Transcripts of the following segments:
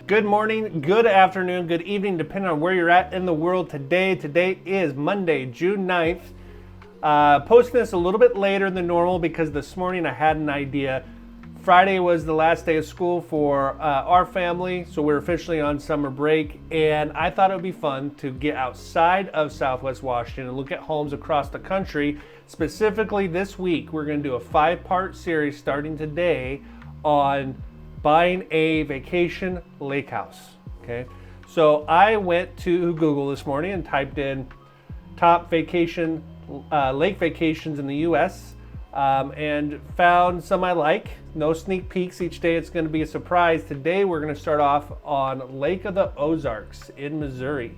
Good morning, good afternoon, good evening, depending on where you're at in the world today. Today is Monday, June 9th. Posting this a little bit later than normal because this morning I had an idea. Friday was the last day of school for our family, so we're officially on summer break, and I thought it would be fun to get outside of Southwest Washington and look at homes across the country. Specifically this week, we're going to do a 5-part series starting today on buying a vacation lake house. Okay, so I went to Google this morning and typed in top vacation lake vacations in the U.S. And found some I like. No sneak peeks each day. It's going to be a surprise. Today we're going to start off on Lake of the Ozarks in Missouri.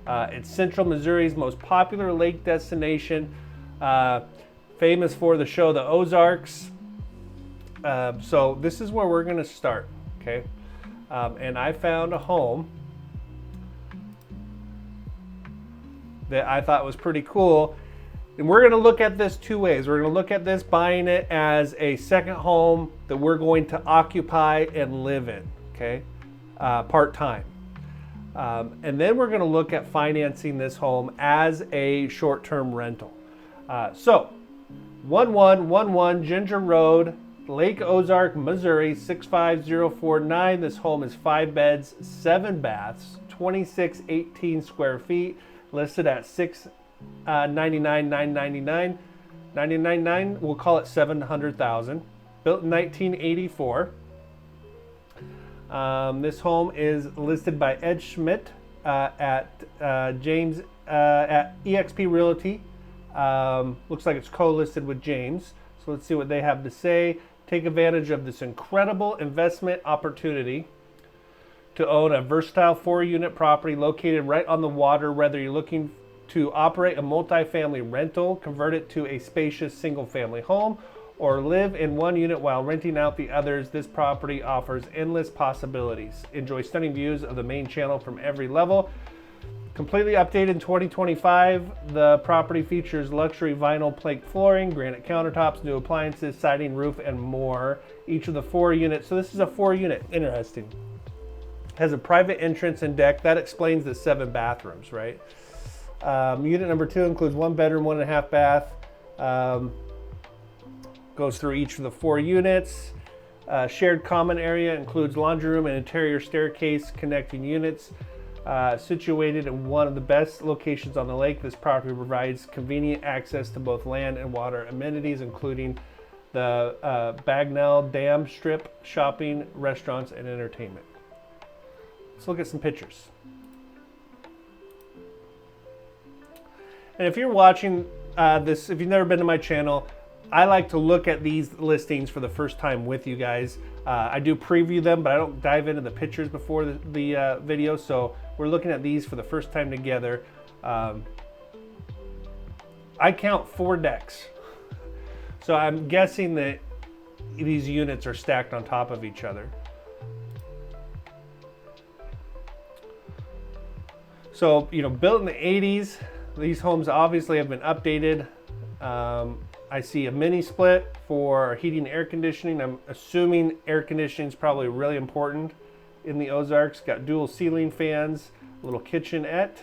It's central Missouri's most popular lake destination, famous for the show The Ozarks. So this is where we're going to start, okay? And I found a home that I thought was pretty cool. And we're going to look at this two ways. We're going to look at this buying it as a second home that we're going to occupy and live in, okay? Part-time. And then we're going to look at financing this home as a short-term rental. So 1111 Ginger Road, Lake Ozark, Missouri, 65049. This home is 5 beds, 7 baths, 2618 square feet, listed at $699,999. We'll call it $700,000. Built in 1984. This home is listed by 𝐬𝐮𝐬𝐫𝐿𝐻 at eXp Realty. Looks like it's co-listed with James. So let's see what they have to say. Take advantage of this incredible investment opportunity to own a versatile 4-unit property located right on the water. Whether you're looking to operate a multifamily rental, convert it to a spacious single-family home, or live in one unit while renting out the others, this property offers endless possibilities. Enjoy stunning views of the main channel from every level. Completely updated in 2025, the property features luxury vinyl plank flooring, granite countertops, new appliances, siding, roof, and more. Each of the 4 units, so this is a 4-unit, interesting. Has a private entrance and deck. That explains the 7 bathrooms, right? Unit number 2 includes 1 bedroom, 1.5 bath. Goes through each of the 4 units. Shared common area includes laundry room and interior staircase connecting units. Situated in one of the best locations on the lake, this property provides convenient access to both land and water amenities, including the Bagnell Dam Strip, shopping, restaurants, and entertainment. Let's look at some pictures. And if you're watching this, if you've never been to my channel, I like to look at these listings for the first time with you guys. I do preview them, but I don't dive into the pictures before the video. So we're looking at these for the first time together. I count 4 decks. So I'm guessing that these units are stacked on top of each other. So, you know, built in the 80s, these homes obviously have been updated. I see a mini split for heating and air conditioning. I'm assuming air conditioning is probably really important in the Ozarks. Got dual ceiling fans, a little kitchenette.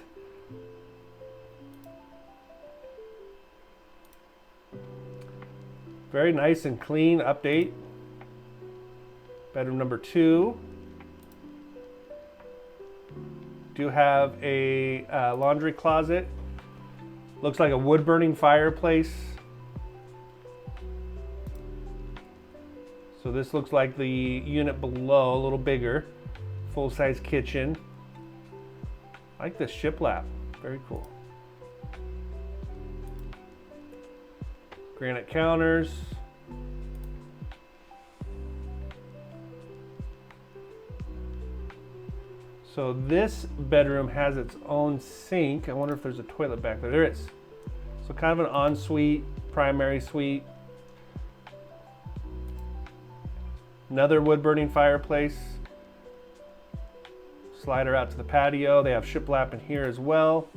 Very nice and clean update. Bedroom number 2. Do have a laundry closet. Looks like a wood burning fireplace. So this looks like the unit below, a little bigger. Full-size kitchen. I like this shiplap, very cool. Granite counters. So this bedroom has its own sink. I wonder if there's a toilet back there. There is. So kind of an ensuite, primary suite. Another wood burning fireplace. Slider out to the patio. They have shiplap in here as well.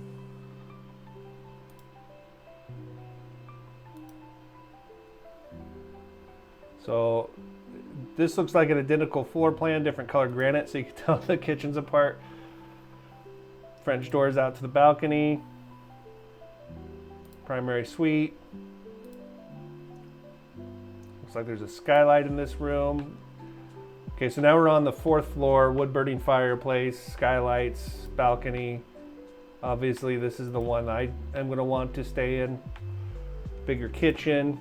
So This looks like an identical floor plan, different color granite, so you can tell the kitchen's apart. French doors out to the balcony. Primary suite. Looks like there's a skylight in this room. Okay, so now we're on the 4th floor, wood burning fireplace, skylights, balcony. Obviously, this is the one I am going to want to stay in. Bigger kitchen.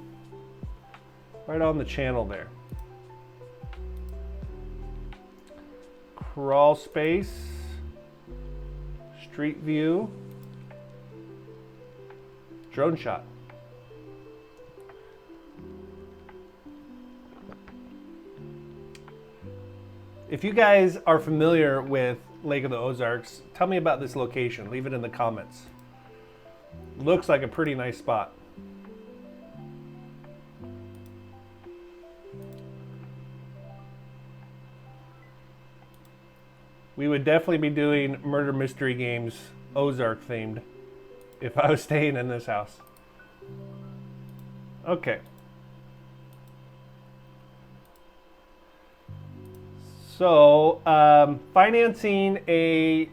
Right on the channel there. Crawl space. Street view. Drone shot. If you guys are familiar with Lake of the Ozarks, tell me about this location. Leave it in the comments. Looks like a pretty nice spot. We would definitely be doing murder mystery games, Ozark themed, if I was staying in this house. Okay. So, financing a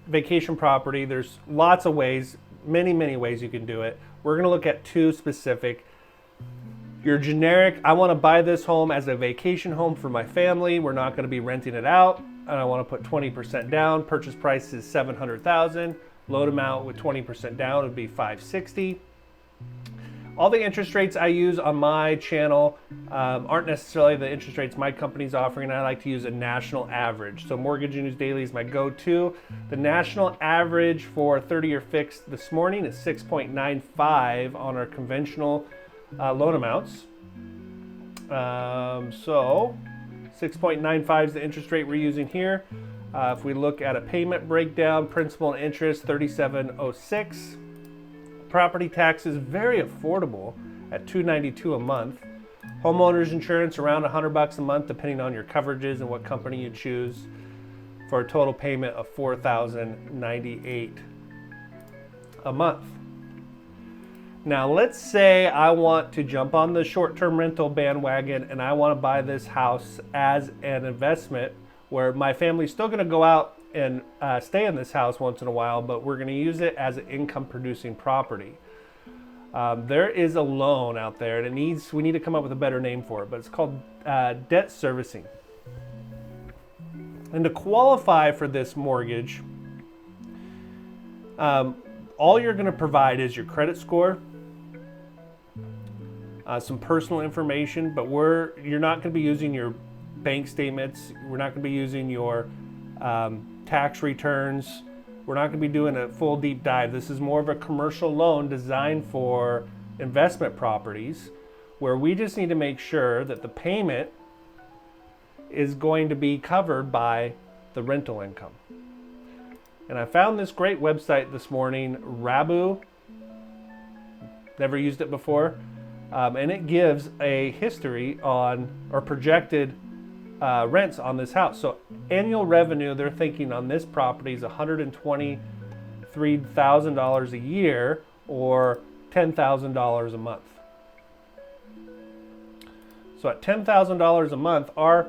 vacation property, there's lots of ways, many ways you can do it. We're going to look at 2 specific. Your generic, I want to buy this home as a vacation home for my family. We're not going to be renting it out. And I want to put 20% down. Purchase price is $700,000. Loan amount with 20% down would be $560,000. All the interest rates I use on my channel aren't necessarily the interest rates my company's offering, and I like to use a national average. So Mortgage News Daily is my go-to. The national average for 30-year fixed this morning is 6.95 on our conventional loan amounts. So 6.95 is the interest rate we're using here. If we look at a payment breakdown, principal and interest, $37.06. Property taxes, very affordable at $292 a month. Homeowners insurance around $100 a month, depending on your coverages and what company you choose, for a total payment of $4,098 a month. Now, let's say I want to jump on the short-term rental bandwagon and I want to buy this house as an investment where my family's still going to go out and stay in this house once in a while, but we're going to use it as an income-producing property. There is a loan out there, and we need to come up with a better name for it, but it's called debt servicing. And to qualify for this mortgage, all you're going to provide is your credit score, some personal information, but you're not going to be using your bank statements. We're not going to be using your tax returns. We're not going to be doing a full deep dive. This is more of a commercial loan designed for investment properties where we just need to make sure that the payment is going to be covered by the rental income. And I found this great website this morning, 𝐟𝐨𝐫. Never used it before. And it gives a history on or projected rents on this house. So annual revenue they're thinking on this property is $123,000 a year or $10,000 a month. So at $10,000 a month, our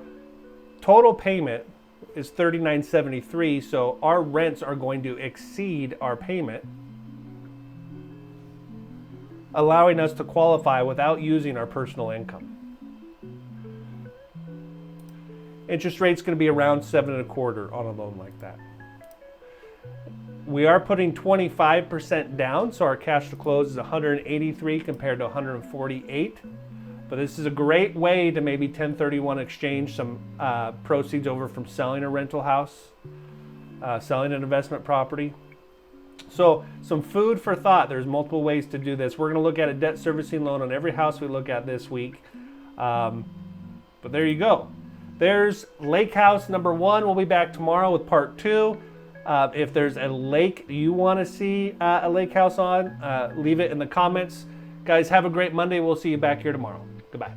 total payment is $39.73. So our rents are going to exceed our payment, allowing us to qualify without using our personal income. Interest rate's going to be around 7.25% on a loan like that. We are putting 25% down, so our cash to close is 183 compared to 148. But this is a great way to maybe 1031 exchange some proceeds over from selling a rental house, selling an investment property. So some food for thought. There's multiple ways to do this. We're going to look at a debt servicing loan on every house we look at this week. But there you go. There's lake house number 1. We'll be back tomorrow with part 2. If there's a lake you want to see a lake house on, leave it in the comments. Guys, have a great Monday. We'll see you back here tomorrow. Goodbye.